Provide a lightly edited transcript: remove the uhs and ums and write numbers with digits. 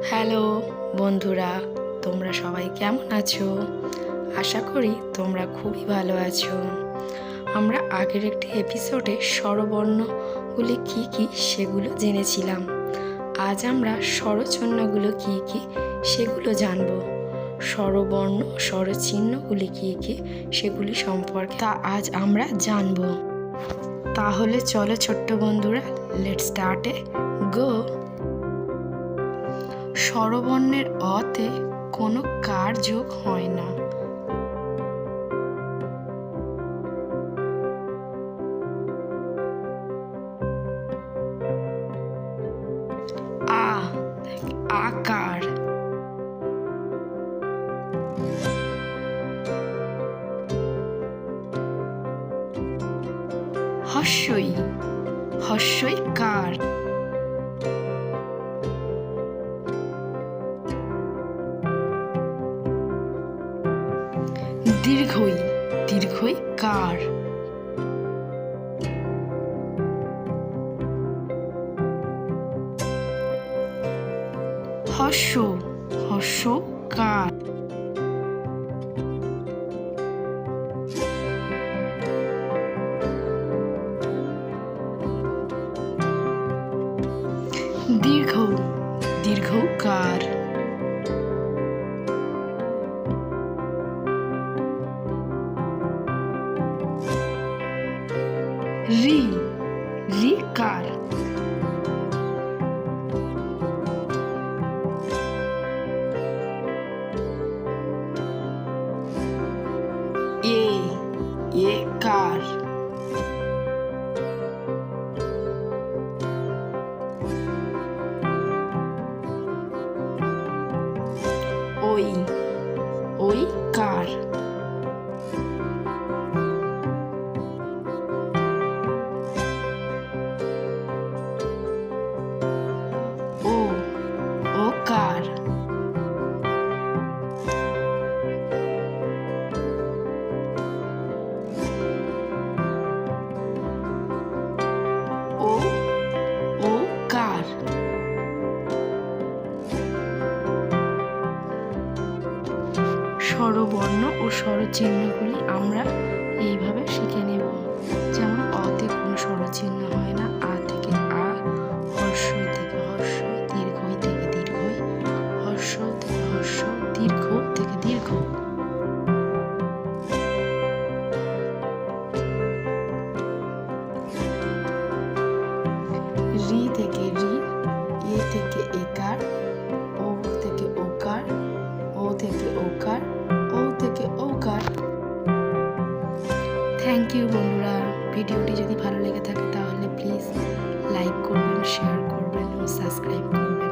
Hello বন্ধুরা, তোমরা সবাই কেমন আছো? আশা করি তোমরা খুবই ভালো আছো। আমরা আগের একটি এপিসোডে স্বরবর্ণগুলি কী কী সেগুলো জেনেছিলাম। আজ আমরা স্বরচিহ্নগুলো কী কী সেগুলো জানব। স্বরবর্ণ স্বরচিহ্নগুলি কী কী সেগুলি সম্পর্কে আজ আমরা জানব। তাহলে চলো ছোট্ট বন্ধুরা, লেটস স্টার্ট এ গো। স্বরবর্ণের অতে কোনো কার যোগ হয় না। আকার। হস্যই কার। দীর্ঘই কার। হর্ষ কার। দীর্ঘ কার। রি কার। এ কার। ওই কার। ও কার। ও কার। স্বরবর্ণ ও স্বরচিহ্নগুলি আমরা এইভাবে শিখে নেব। যেমন অতে কোনো স্বরচিহ্ন হয় না, আ থেকে আ, হর্ষই থেকে হর্ষ, দীর্ঘই থেকে দীর্ঘই, হর্ষ থেকে হর্ষ, দীর্ঘ থেকে দীর্ঘ। রি থেকে রি, এ থেকে একার, ও থেকে ওকার, ও থেকে ওকার, ও থেকে ওকার। থ্যাংক ইউ বন্ধুরা। ভিডিওটি যদি ভালো লেগে থাকে তাহলে